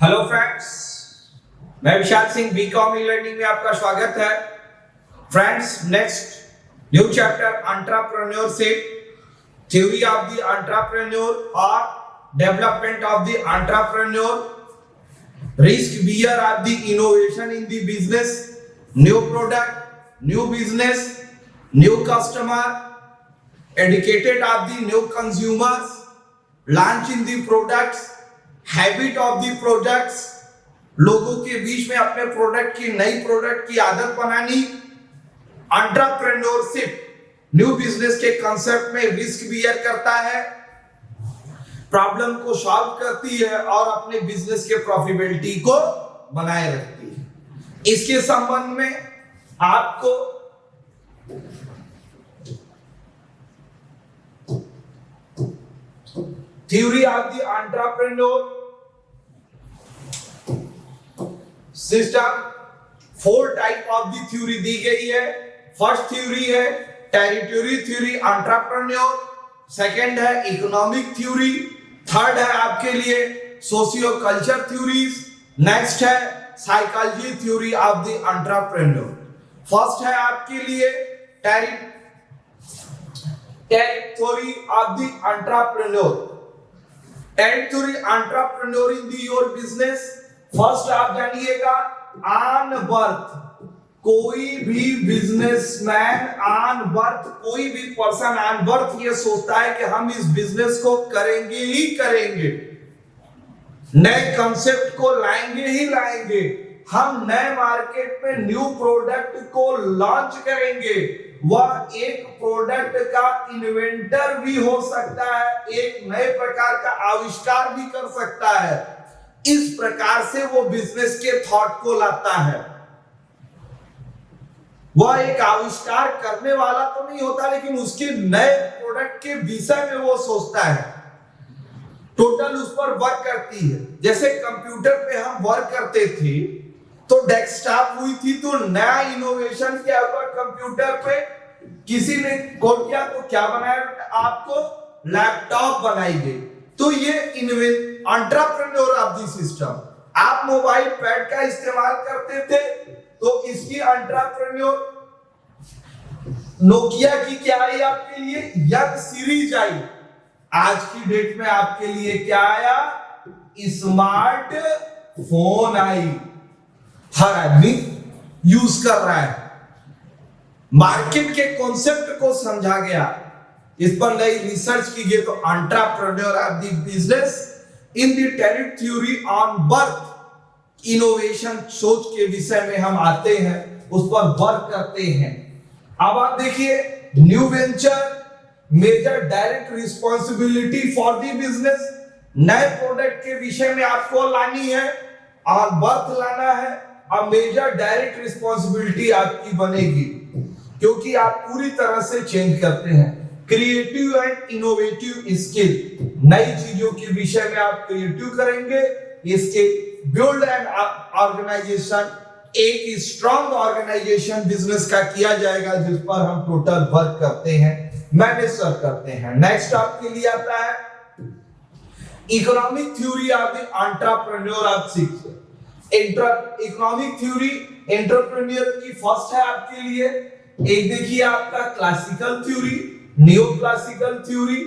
Hello friends, मैं Vishal Singh BCom e learning में आपका स्वागत है। Friends, next new chapter entrepreneurship, theory of the entrepreneur और development of the entrepreneur, risk bear of the innovation in the business, new product, new business, new customer, educated of the new consumers, launch in the products, habit of the products, लोगों के बीच में अपने product की नई product की आदत बनानी, entrepreneurship new business के कांसेप्ट में रिस्क बियर करता है, प्रॉब्लम को सॉल्व करती है और अपने बिजनेस के प्रॉफिटेबिलिटी को बनाए रखती है। इसके संबंध में आपको theory of the entrepreneur system, 4 type of the theory दी गई है। फर्स्ट थ्योरी है टेरिटरी थ्योरी एंटरप्रेन्योर, सेकंड है इकोनॉमिक थ्योरी, थर्ड है आपके लिए सोशियो कल्चर थ्योरीज, नेक्स्ट है psychology theory of the entrepreneur. First है आपके लिए theory of the entrepreneur, theory entrepreneur in the your business. First आप जानिएगा, ऑन बर्थ कोई भी बिजनेसमैन ऑन बर्थ, कोई भी पर्सन ऑन बर्थ ये सोचता है कि हम इस बिजनेस को करेंगे ही करेंगे, नए कंसेप्ट को लाएंगे ही लाएंगे, हम नए मार्केट में न्यू प्रोडक्ट को लॉन्च करेंगे। वह एक प्रोडक्ट का इन्वेंटर भी हो सकता है, एक नए प्रकार का आविष्कार भी कर सकता है। इस प्रकार से वो बिजनेस के थॉट को लाता है। वह एक आविष्कार करने वाला तो नहीं होता, लेकिन उसके नए प्रोडक्ट के विषय में वो सोचता है, टोटल उस पर वर्क करती है। जैसे कंप्यूटर पे हम वर्क करते थे तो डेस्कटॉप हुई थी, तो नया इनोवेशन क्या हुआ कंप्यूटर पे, किसी ने कोड किया तो क्या बनाया, आपको लैपटॉप बनाई गई। तो ये एंटरप्रेन्योर ऑफ द सिस्टम। आप मोबाइल पैड का इस्तेमाल करते थे तो इसकी एंटरप्रेन्योर नोकिया की क्या आई आपके लिए, यंग सीरीज आई। आज की डेट में आपके लिए क्या आया, स्मार्ट फोन आई, हर आदमी यूज कर रहा है। मार्केट के कॉन्सेप्ट को समझा गया, इस पर नई रिसर्च की गई। तो entrepreneur of the business in the territory theory on birth, innovation सोच के विषय में हम आते हैं, उस पर वर्क करते हैं। अब आप देखिए, new venture major direct responsibility for the business, नए प्रोडक्ट के विषय में आपको लानी है, ऑन बर्थ लाना है, अब मेजर डायरेक्ट रिस्पॉन्सिबिलिटी आपकी बनेगी, क्योंकि आप पूरी तरह से चेंज करते हैं। क्रिएटिव एंड इनोवेटिव स्किल, नई चीजों के विषय में आप क्रिएटिव करेंगे। इसके बिल्ड एंड ऑर्गेनाइजेशन, एक स्ट्रॉन्ग ऑर्गेनाइजेशन बिजनेस का किया जाएगा, जिस पर हम टोटल वर्क करते हैं, मैनेज करते हैं। नेक्स्ट आपके लिए आता है economic theory of the entrepreneur of six. Economic theory entrepreneur की फर्स्ट है आपके लिए, एक देखिए आपका classical theory, new classical theory,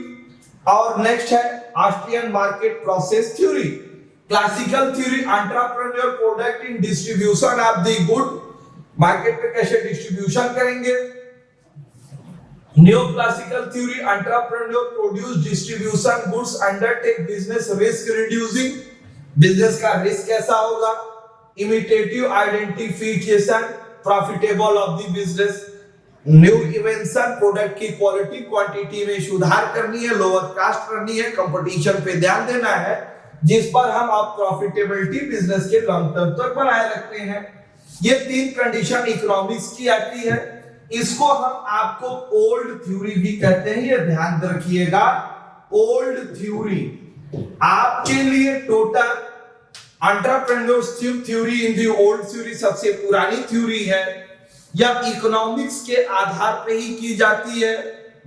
और नेक्स्ट है Austrian market process theory. Classical theory entrepreneur product in distribution of the good, market पे कैसे डिस्ट्रीब्यूशन करेंगे। New classical theory entrepreneur produce distribution goods, undertake business risk reducing, business का risk कैसा होगा, imitative identification profitable of the business, new invention product की quality quantity में सुधार करनी है, लोअर कॉस्ट करनी है, कंपटीशन पे ध्यान देना है, जिस पर हम आप प्रॉफिटेबिलिटी बिजनेस के लॉन्ग टर्म तक बनाए रखते हैं। ये 3 कंडीशन इकोनॉमिक्स की आती है। इसको हम आपको ओल्ड थ्योरी भी कहते हैं, ये ध्यान रखिएगा। ओल्ड थ्योरी आपके लिए total entrepreneurship theory in the old theory सबसे पुरानी थ्योरी है, या इकोनॉमिक्स के आधार पे ही की जाती है।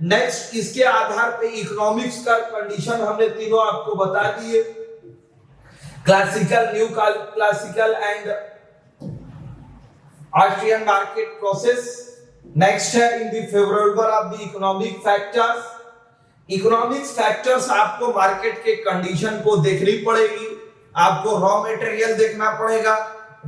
नेक्स्ट, इसके आधार पे इकोनॉमिक्स का कंडीशन हमने तीनों आपको बता दिए। Classical, new classical and Austrian market process. Next है in the favourable of the economic factors. Economics factors आपको मार्केट के कंडीशन को देखनी पड़ेगी, आपको रॉ मटेरियल देखना पड़ेगा,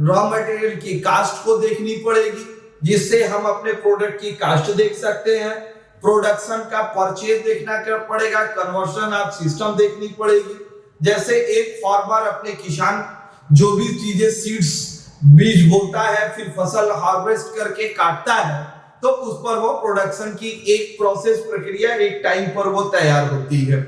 रॉ मटेरियल की कास्ट को देखनी पड़ेगी, जिससे हम अपने प्रोडक्ट की कास्ट देख सकते हैं। प्रोडक्शन का परचेज देखना पड़ेगा, कन्वर्शन ऑफ सिस्टम देखनी पड़ेगी। जैसे एक फार्मर अपने किसान जो भी चीजें सीड्स बीज बोता है, फिर फसल हार्वेस्ट करके काटता है, तो उस पर वो प्रोडक्शन की एक प्रोसेस प्रक्रिया एक टाइम पर वो तैयार होती है।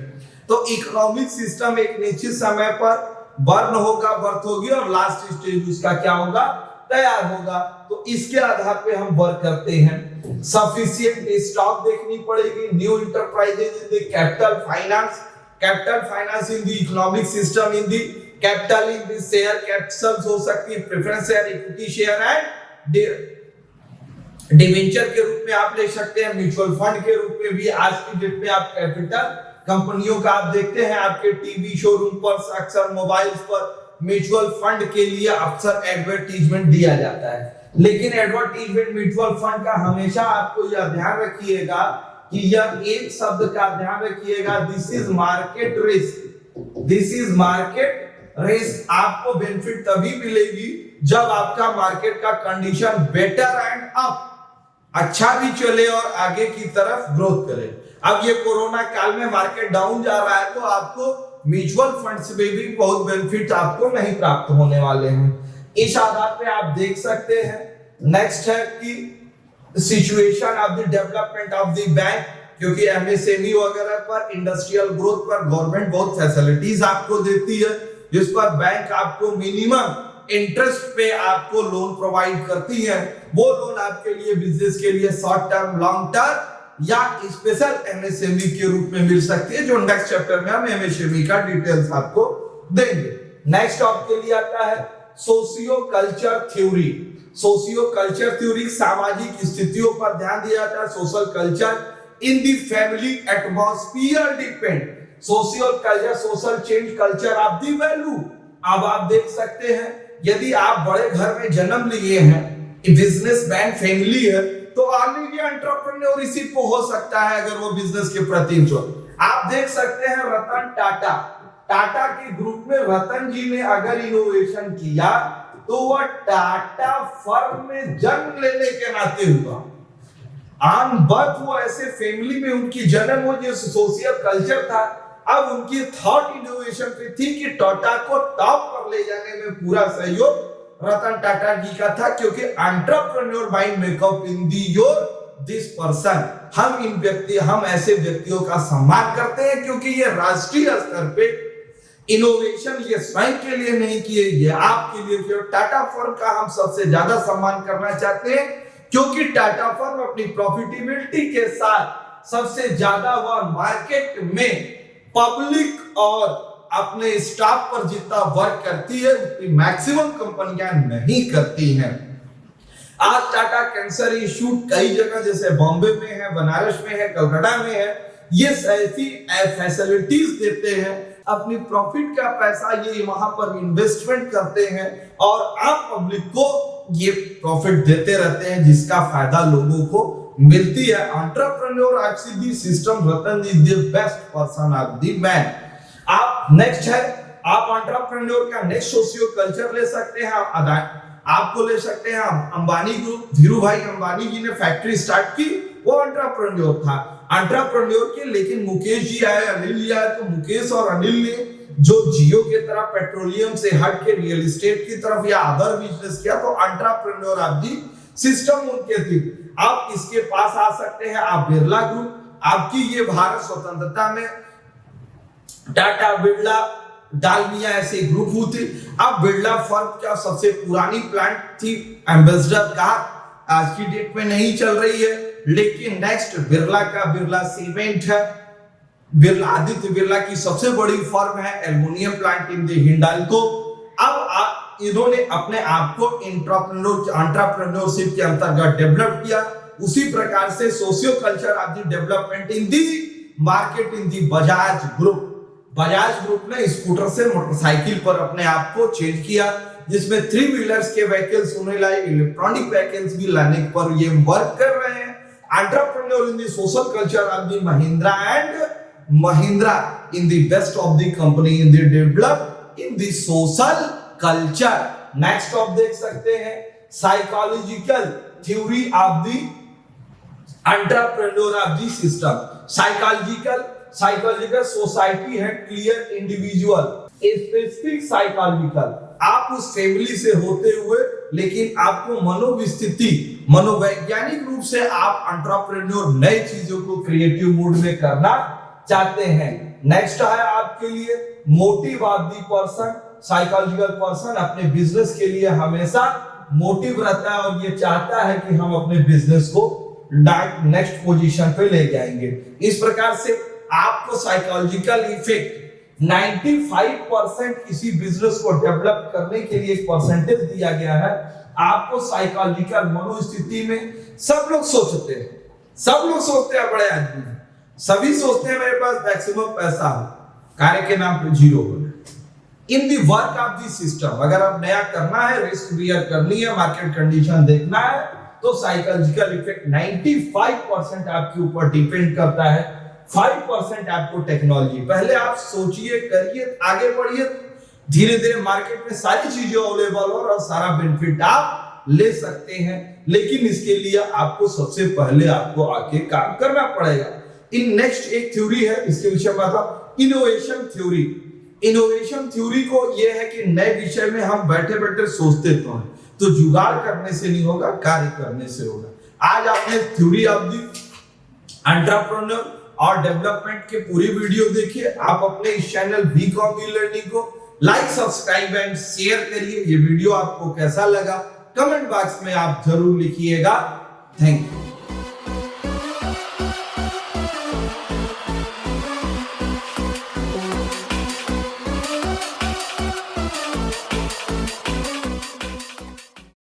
तो इकोनॉमिक सिस्टम एक निश्चित समय पर बर्न होगा, बर्थ होगी और लास्ट स्टेज उसका क्या होगा, तैयार होगा। तो इसके आधार पे हम वर्क करते हैं। सफिशिएंट स्टॉक देखनी पड़ेगी, new enterprises in the capital finance in the economic system, in the capital in the share Capitals हो सकती है, preference share, equity share and debenture के रूप में आप ले सकते हैं, म्यूचुअल फंड के रूप में भी। आज की डेट में आप कैपिटल कंपनियों का आप देखते हैं, आपके टीवी शोरूम पर, अक्सर मोबाइल्स पर म्यूचुअल फंड के लिए अक्सर एडवर्टाइजमेंट दिया जाता है। लेकिन एडवर्टाइजमेंट म्यूचुअल फंड का हमेशा आपको यह ध्यान रखिएगा कि यह एक शब्द का ध्यान रखिएगा, this is market risk. This is market risk. आपको बेनिफिट तभी मिलेगी जब आपका मार्केट का कंडीशन बेटर एंड अप, अच्छा भी चले और आगे की तरफ ग्रोथ करे। अब ये कोरोना काल में मार्केट डाउन जा रहा है, तो आपको म्यूचुअल फंड्स में भी बहुत बेनिफिट आपको नहीं प्राप्त होने वाले हैं। इस आधार पे आप देख सकते हैं। नेक्स्ट है कि situation of the development of the bank, क्योंकि एमएसएमई वगैरह पर, इंडस्ट्रियल ग्रोथ पर गवर्नमेंट बहुत फैसिलिटीज आपको देती है, जिस पर बैंक आपको मिनिमम इंटरेस्ट पे आपको लोन प्रोवाइड करती है। वो लोन आपके लिए, बिजनेस के लिए शॉर्ट टर्म, लॉन्ग टर्म या स्पेशल एमएसएमई के रूप में मिल सकती है, जो नेक्स्ट चैप्टर में हम एमएसएमई का डिटेल्स आपको देंगे। नेक्स्ट आपके लिए आता है socio culture theory. Socio culture theory सामाजिक स्थितियों पर ध्यान दिया जाता है। Social culture in the family atmosphere depend. Social culture, social change culture of the value. अब आप देख सकते हैं, यदि आप बड़े घर में जन्म लिए हैं, बिजनेसमैन फैमिली है, तो ऑलरेडी एंटरप्रेन्योरशिप हो सकता है अगर वो बिजनेस के प्रति आप देख सकते हैं रतन टाटा, टाटा के ग्रुप में रतन जी ने अगर इनोवेशन किया तो वह टाटा फर्म में जन्म लेने के नाते हुआ। ऑन बर्थ वो ऐसे फैमिली में उनकी जन्म हो, जो सोशल कल्चर था। अब उनकी थॉट इनोवेशन पे थी कि टाटा को टॉप पर ले जाने में पूरा सहयोग रतन टाटा जी का था, क्योंकि entrepreneur mind makeup in the your this person. हम ऐसे व्यक्तियों का सम्मान करते हैं, क्योंकि ये राष्ट्रीय स्तर पे इनोवेशन ये स्वयं के लिए नहीं किए, ये आपके लिए किए। टाटा फर्म का हम सबसे ज्यादा सम्मान करना चाहते हैं, क्योंकि टाटा फर्म अपनी प्रॉफिटेबिलिटी के साथ सबसे ज्यादा वह मार्केट में पब्लिक और अपने स्टाफ पर जितना वर्क करती है उतनी मैक्सिमम कंपनियां नहीं करती हैं। आज टाटा कैंसर इंस्टीट्यूट कई जगह, जैसे बॉम्बे में है, बनारस में है, कलकत्ता में है, ये ऐसी फैसिलिटीज देते हैं। अपनी प्रॉफिट का पैसा ये वहां पर इन्वेस्टमेंट करते हैं और आप पब्लिक को ये प्रॉफिट देते रहते हैं, जिसका फायदा लोगों को मिलती है। Entrepreneur actually system Ratan is the best person of the man. आप नेक्स्ट है, आप एंटरप्रेन्योर का नेक्स्ट सोशियो कल्चर ले सकते हैं। आपको ले सकते हैं अंबानी ग्रुप। धीरू भाई अंबानी जी ने फैक्ट्री स्टार्ट की, वो एंटरप्रेन्योर था, एंटरप्रेन्योर के। लेकिन मुकेश जी आए, अनिल जी आए, तो मुकेश और अनिल ने जो जियो के तरफ पेट्रोलियम से हट के रियल एस्टेट की तरफ या अदर बिजनेस किया, तो एंटरप्रेन्योर ऑफ दी सिस्टम उनके थी। आप इसके पास आ सकते हैं, आप बिरला ग्रुप। आपकी ये भारत स्वतंत्रता में टाटा, बिरला, डालमिया ऐसे ग्रुप होते। अब बिरला फर्म क्या सबसे पुरानी प्लांट थी, एम्बेसडर कार आज की डेट में नहीं चल रही है। लेकिन नेक्स्ट बिरला का बिरला सीमेंट है। बिरला, आदित्य बिरला की सबसे बड़ी फर्म है, aluminium plant in the Hindalco. अब इन्होंने अपने आप को एंटरप्रेन्योरशिप के अंतर्गत डेवलप किया। उसी प्रकार से socio culture of the development in the market in the Bajaj group. Bajaj group ने स्कूटर से मोटरसाइकिल पर अपने आप को चेंज किया, जिसमें 3 व्हीलर्स के व्हीकल्स होने लगे, इलेक्ट्रॉनिक व्हीकल्स भी लाने पर ये वर्क कर रहे हैं। Entrepreneur in the social culture of the Mahindra and Mahindra in the best of the company in the develop in the social culture. Next आप देख सकते हैं psychological theory of the entrepreneur of the system. Psychological society है clear individual specific psychological. आप उस family से होते हुए लेकिन आपको मनोविस्थिति मनोवैज्ञानिक रूप से आप एंटरप्रेन्योर नई चीजों को क्रिएटिव मूड में करना चाहते हैं। नेक्स्ट है आपके लिए motive of the person. Psychological person अपने बिजनेस के लिए हमेशा मोटिव रहता है और ये चाहता है कि हम अपने बिजनेस को नेक्स्ट पोजीशन पे ले जाएंगे। इस प्रकार से आपको साइकोलॉजिकल इफेक्ट 95% किसी बिजनेस को डेवलप करने के लिए एक परसेंटेज दिया गया है। आपको साइकोलॉजिकल मनोस्थिति में सब लोग सोचते हैं बड़े आदमी, सभी सोचते हैं मेरे पास मैक्सिमम पैसा हो, कार्य के नाम पे जीरो हो। In the work of the system, अगर आप नया करना है, रिस्क बियर करनी है, मार्केट कंडीशन देखना है, तो साइकोलॉजिकल इफेक्ट 95% आपके ऊपर डिपेंड करता है, 5% आपको टेक्नोलॉजी। पहले आप सोचिए, करिए, आगे बढ़िए, धीरे धीरे मार्केट में सारी चीजें अवेलेबल हो और सारा बेनिफिट आप ले सकते हैं, लेकिन इसके लिए आपको सबसे पहले आपको आके काम करना पड़ेगा। इन नेक्स्ट एक थ्योरी है, इसके विषय में बात, इनोवेशन थ्योरी। इनोवेशन थ्योरी को यह है कि नए विषय में हम बैठे बैठे सोचते तो जुगाड़ करने से नहीं होगा, कार्य करने से होगा। आज आपने थ्योरी ऑफ द एंटरप्रेन्योर और डेवलपमेंट के पूरी वीडियो देखिए। आप अपने इस चैनल बीकॉम लर्निंग को लाइक, सब्सक्राइब एंड शेयर करिए। ये वीडियो आपको कैसा लगा कमेंट बॉक्स में आप जरूर लिखिएगा। Thank you.